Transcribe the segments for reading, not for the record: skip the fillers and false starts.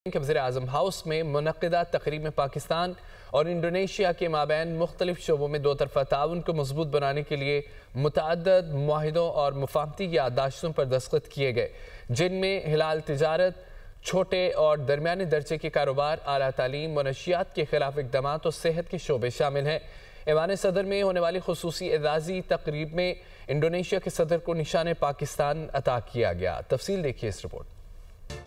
वज़ीर-ए-आज़म हाउस में मुनक़िदा तक़रीब में पाकिस्तान और इंडोनेशिया के माबैन मुख्तलिफ शोबों में दो तरफ़ा ताउन को मजबूत बनाने के लिए मुतअद्दिद मुआहिदों और मुफ़ाहमती याददाश्तों पर दस्तखत किए गए, जिनमें हिलाल तिजारत, छोटे और दरमियाने दर्जे के कारोबार, आला तालीम, मनशियात के खिलाफ इक़दामात और सेहत के शोबे शामिल हैं। ऐवान सदर में होने वाली खुसूसी एज़ाज़ी तक़रीब में इंडोनेशिया के सदर को निशान पाकिस्तान अता किया गया। तफसील देखिए इस रिपोर्ट।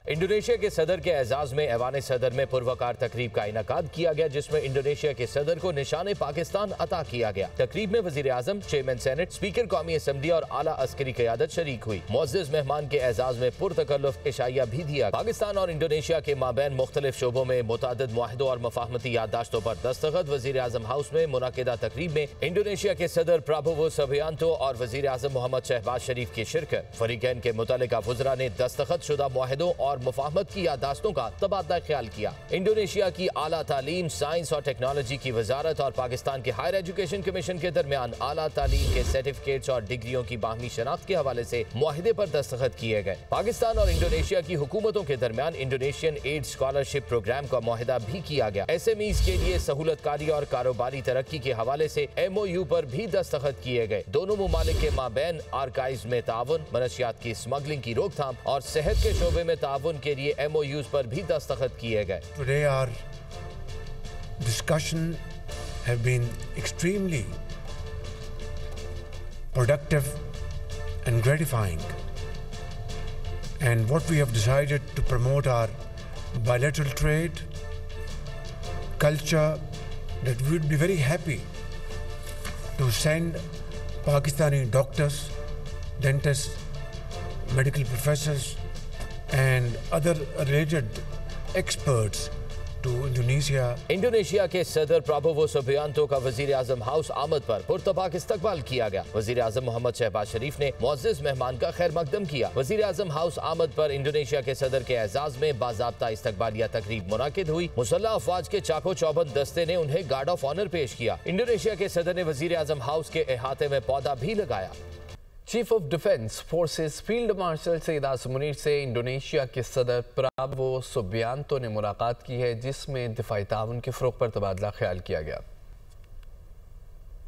इंडोनेशिया के सदर के एजाज में ऐवान सदर में पुरवकार तकरीब का इनकाद किया गया, जिसमें इंडोनेशिया के सदर को निशान पाकिस्तान अता किया गया। तकरीब में वज़ीर आज़म, चेयरमैन सेनेट, स्पीकर कौमी असम्बली और आला अस्करी क़यादत शरीक हुई। मुअज़्ज़िज़ मेहमान के एजाज में पुरतकल्लुफ़ इशाइया भी दिया। पाकिस्तान और इंडोनेशिया के माबैन मुख्तलिफ शोबों में मुतअद्दिद मुआहिदों और मफाहमती याददाश्तों पर दस्तखत। वज़ीर आज़म हाउस में मुनक़िदा तकरीब में इंडोनेशिया के सदर प्राबोवो सुबियांतो और वज़ीर आज़म मोहम्मद शहबाज शरीफ की शिरकत। फरीकैन के मुतल्लिका वुज़रा ने दस्तखत शुदा मुआहिदों और मुफाहमत की याददाश्तों का तबादला ख्याल किया। इंडोनेशिया की आला तालीम, साइंस और टेक्नोलॉजी की वजारत और पाकिस्तान के हायर एजुकेशन कमीशन के दरमियान आला तालीम के सर्टिफिकेट्स और डिग्रियों की बाहमी शनाख्त के हवाले से मुआहिदे पर दस्तखत किए गए। पाकिस्तान और इंडोनेशिया की हुकूमतों के दरमियान इंडोनेशियन एड स्कॉलरशिप प्रोग्राम का मुआहिदा भी किया गया। SMEs के लिए सहूलतकारी और कारोबारी तरक्की के हवाले से MOU पर भी दस्तखत किए गए। दोनों मुमालिक के माबैन आर्काइव्स में ताउन, मनशियात की स्मगलिंग की रोकथाम और सेहत के शोबे में ताउन के लिए MOUs पर भी दस्तखत किए गए। Today our discussion have been extremely productive and gratifying, and what we have decided to promote our bilateral trade, culture, that we would be very happy to send Pakistani doctors, dentists, medical professors and other related experts to Indonesia. Indonesia के सदर Prabowo Subianto का वज़ीर आज़म house आमद पर पुरतबाक इस्तकबाल किया गया। वज़ीर आज़म मोहम्मद शहबाज शरीफ ने मुअज़्ज़िज़ मेहमान का खैर मकदम किया। वज़ीर आज़म हाउस आमद पर इंडोनेशिया के सदर के एजाज में बाज़ाब्ता इस्तकबालिया तकरीब मुनाकिद हुई। मुसल्लह अफ़वाज के चाको चौबंद दस्ते ने उन्हें गार्ड ऑफ ऑनर पेश किया। इंडोनेशिया के सदर ने वज़ीर आज़म हाउस के अहाते में पौधा भी लगाया। Chief of defence forces field marshal Saeed Asim Munir से इंडोनेशिया के सदर प्राबोवो सुबियांतो ने मुलाकात की है, जिसमें दिफाई ताउन के फ़रोग़ पर तबादला ख्याल किया गया।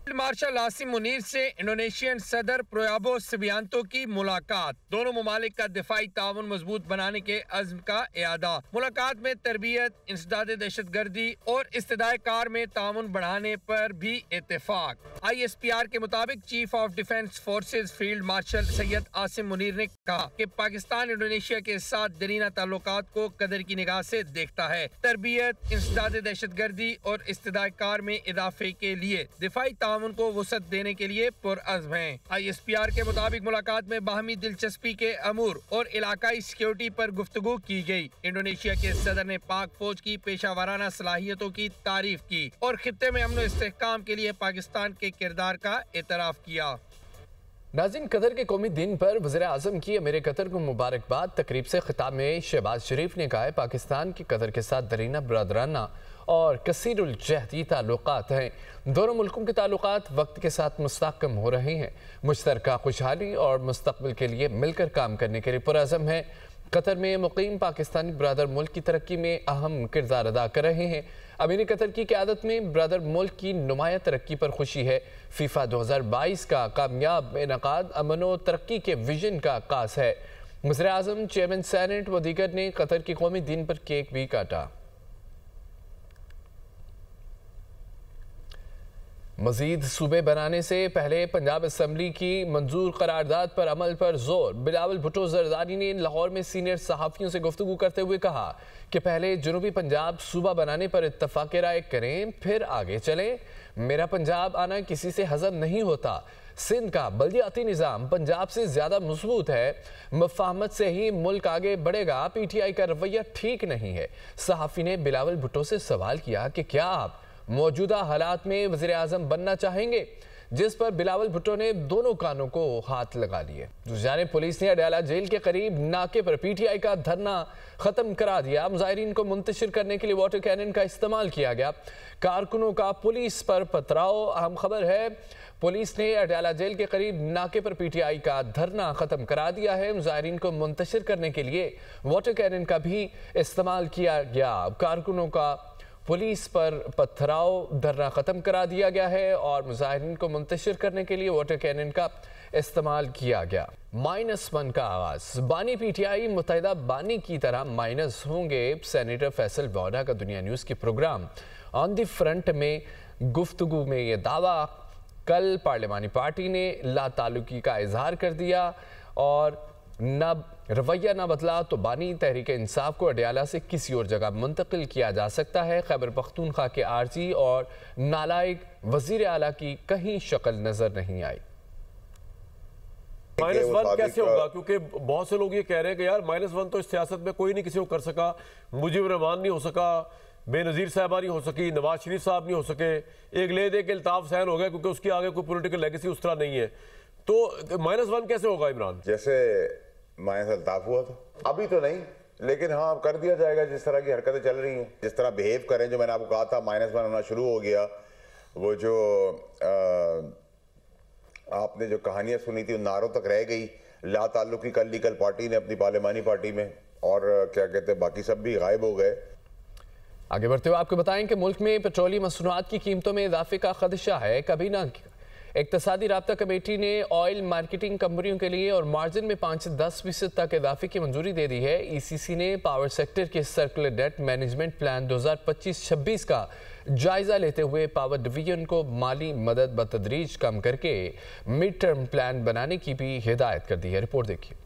फील्ड मार्शल आसिम मुनीर से इंडोनेशियन सदर प्राबोवो सुबियांतो की मुलाकात। दोनों मुमालिक का दिफाई ताउन मजबूत बनाने के अज़्म का इयादा। मुलाकात में तरबियत, इंसदाद दहशत गर्दी और इस्तिदाए कार में ताउन बढ़ाने पर भी इत्तेफाक। ISPR के मुताबिक chief of defence forces field marshal Syed Asim Munir ने कहा कि पाकिस्तान इंडोनेशिया के साथ दरीना ताल्लुकात को कदर की निगाह से देखता है। तरबियत, इंसदाद दहशत गर्दी और इस्तिदाए कार में इजाफे के लिए दिफाई उनको वसअत देने के लिए पुरअज़्म हैं। ISPR के मुताबिक मुलाकात में बाहमी दिलचस्पी के अमूर और इलाकाई सिक्योरिटी पर गुफ्तगू की गई। इंडोनेशिया के सदर ने पाक फौज की पेशावराना सलाहियतों की तारीफ की और खित्ते में अमन इस्तेहकाम के लिए पाकिस्तान के किरदार का एतराफ़ किया। नाज़रीन, कतर के कौमी दिन पर वज़ीर आज़म की अमीर कतर को मुबारकबाद। तकरीब से खिताब में शहबाज शरीफ ने कहा है, पाकिस्तान की कतर के साथ दरीना बरादराना और कसीरुल जहदी ताल्लुकात हैं। दोनों मुल्कों के ताल्लुकात वक्त के साथ मुस्तहकम हो रहे हैं। मुश्तरका खुशहाली और मुस्तकबिल के लिए मिलकर काम करने के लिए पुरअज़म है। कतर में मुकीम पाकिस्तानी ब्रदर मुल्क की तरक्की में अहम किरदार अदा कर रहे हैं। अमीर कतर की क़यादत में ब्रदर मुल्क की नुमाया तरक्की पर खुशी है। FIFA 2022 का कामयाब इनकाद अमन व तरक्की के विजन का आगाज़ है। वज़ीर आज़म, चेयरमैन सेनेट व दीगर ने कतर के कौमी दिन पर केक भी काटा। मजीद सूबे बनाने से पहले पंजाब असम्बली की मंजूर करारदाद पर अमल पर जोर। बिलावल भुट्टो जरदारी ने लाहौर में सीनियर सहाफ़ियों से गुफ्तगू करते हुए कहा कि पहले जनूबी पंजाब सूबा बनाने पर इत्तफाक़ राय करें, फिर आगे चलें। मेरा पंजाब आना किसी से हज़म नहीं होता। सिंध का बल्दियाती निज़ाम पंजाब से ज़्यादा मजबूत है। मफाहमत से ही मुल्क आगे बढ़ेगा। PTI का रवैया ठीक नहीं है। सहाफ़ी ने बिलावल भुट्टो से सवाल किया कि क्या आप मौजूदा हालात में वज़ीर आज़म बनना चाहेंगे? जिस पर बिलावल भुट्टो ने दोनों कानों को हाथ लगा लिए। दूसरी जानिब पुलिस ने अडयाला जेल के करीब नाके पर पीटीआई का धरना खत्म करा दिया। मुजाहिरीन को मुंतशिर करने के लिए वाटर कैनन का इस्तेमाल किया गया। कारकुनों का पुलिस पर पथराव। अहम खबर है, पुलिस ने अडयाला जेल के करीब नाके पर पीटीआई का धरना खत्म करा दिया है। मुजाहिरीन को मुंतशिर करने के लिए वाटर कैनन का भी इस्तेमाल किया गया। कारकुनों का पुलिस पर पथराव, धरना खत्म करा दिया गया है और मुजाहिरीन को मुंतशिर करने के लिए वाटर कैनन का इस्तेमाल किया गया। -1 का आगाज। बानी पीटीआई मुत्तहिदा बानी की तरह माइनस होंगे। सेनेटर फैसल वोहरा का दुनिया न्यूज़ के प्रोग्राम ऑन द फ्रंट में गुफ्तगू में यह दावा। कल पार्लिमानी पार्टी ने लाताल्लुकी का इजहार कर दिया और रवैया न बदला तो बानी तहरीक इंसाफ को अडयाला से किसी और जगह मुंतकिल किया जा सकता है। खैबर पख्तूनख्वा के आरजी और नालायक वजीर आला की कहीं शक्ल नजर नहीं आई। -1 कैसे होगा? क्योंकि बहुत से लोग ये कह रहे हैं कि यार -1 तो इस सियासत में कोई नहीं किसी को कर सका। मुजीब रहमान नहीं हो सका, बेनज़ीर साहबा नहीं हो सकी, नवाज शरीफ साहब नहीं हो सके, एक ले दे के अल्ताफ हुसैन हो गया क्योंकि उसके आगे कोई पॉलिटिकल लेगेसी उस तरह नहीं है। तो -1 कैसे होगा इमरान? जैसे माइनस अल्ताफ हुआ था, अभी तो नहीं, लेकिन हाँ अब कर दिया जाएगा। जिस तरह की हरकतें चल रही हैं, जिस तरह बिहेव करें, जो मैंने आपको कहा था -1 होना शुरू हो गया। वो जो आपने जो कहानियां सुनी थी उन नारों तक रह गई। ला ताल्लुकी कर ली कल पार्टी ने अपनी पार्लिमानी पार्टी में, और क्या कहते हैं बाकी सब भी गायब हो गए। आगे बढ़ते हुए आपको बताएं कि मुल्क में पेट्रोलियम मसनूआत की कीमतों में इजाफे का खदशा है। कभी ना इक्तसादी राब्ता कमेटी ने ऑयल मार्केटिंग कंपनियों के लिए और मार्जिन में 5 से 10% तक इजाफे की मंजूरी दे दी है। ईसीसी ने पावर सेक्टर के सर्कुलर डेट मैनेजमेंट प्लान 2025-26 का जायजा लेते हुए पावर डिवीजन को माली मदद बतदरीज कम करके मिड टर्म प्लान बनाने की भी हिदायत कर दी है। रिपोर्ट देखिए।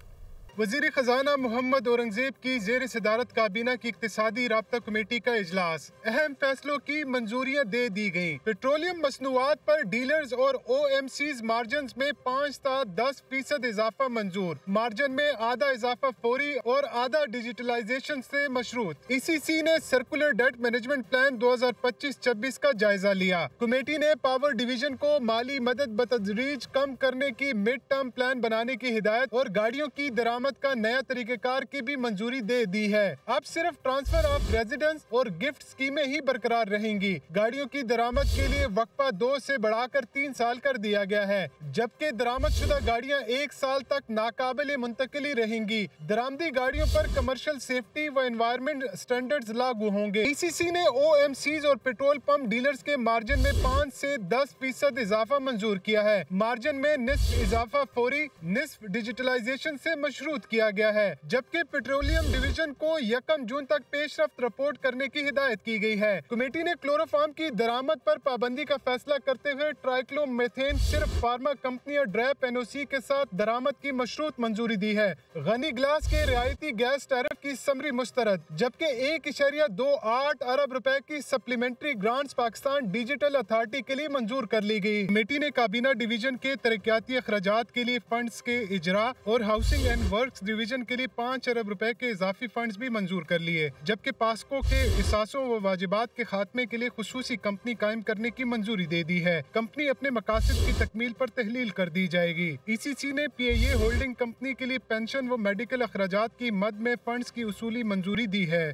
वज़ीर ख़जाना मोहम्मद औरंगज़ेब की ज़ेर सदारत काबीना की इक्तिसादी राब्ता कमेटी का इजलास। अहम फैसलों की मंजूरियाँ दे दी गयी। पेट्रोलियम मसनूआत पर डीलर्स और OMCs मार्जिन में 5 से 10% इजाफा मंजूर। मार्जिन में आधा इजाफा फौरी और आधा डिजिटलाइजेशन से मशरूत। ECC ने सर्कुलर डेट मैनेजमेंट प्लान 2025-26 का जायजा लिया। कमेटी ने पावर डिवीजन को माली मदद बतदरीज कम करने की मिड टर्म प्लान बनाने की हिदायत और गाड़ियों की दरामद का नया तरीकेकार की भी मंजूरी दे दी है। अब सिर्फ ट्रांसफर ऑफ रेजिडेंस और गिफ्ट स्कीमें ही बरकरार रहेंगी। गाड़ियों की दरामद के लिए वक्फा 2 से बढ़ाकर 3 साल कर दिया गया है, जबकि दरामदशुदा गाड़ियां 1 साल तक नाकाबिले मुंतकिली रहेंगी। दरामदी गाड़ियों पर कमर्शियल सेफ्टी व एनवायरमेंट स्टैंडर्ड्स लागू होंगे। ECC ने OMCs और पेट्रोल पंप डीलर्स के मार्जिन में 5 से 10% इजाफा मंजूर किया है। मार्जिन में निस्फ इजाफा फौरी, निस्फ डिजिटलाइजेशन से मशरूत किया गया है, जबकि पेट्रोलियम डिवीजन को 1 जून तक पेशरफ्त रिपोर्ट करने की हिदायत की गई है। कमेटी ने क्लोरोफार्म की दरामद पर पाबंदी का फैसला करते हुए ट्राइक्लोमेथेन सिर्फ फार्मा कंपनियां ड्रैप NOC के साथ दरामद की मशरूत मंजूरी दी है। गनी ग्लास के रियायती गैस टैरिफ की समरी मुस्तरद, जबकि 1.28 अरब रुपए की supplementary grants Pakistan digital authority के लिए मंजूर कर ली गई। कमेटी ने काबीना डिवीजन के तरक्याती अखराजात के लिए फंड्स के इजरा और हाउसिंग एंड वर्क्स डिवीजन के लिए 5 अरब रुपए के इजाफी फंड्स भी मंजूर कर लिए, जबकि पास्को के इसासों व वाजिबात के खात्मे के लिए खुसूसी कंपनी कायम करने की मंजूरी दे दी है। कंपनी अपने मकासद की तकमील पर तहलील कर दी जाएगी। ECC ने PIA होल्डिंग कंपनी के लिए पेंशन व मेडिकल अखराजात की मद में फंड्स की उसूली मंजूरी दी है।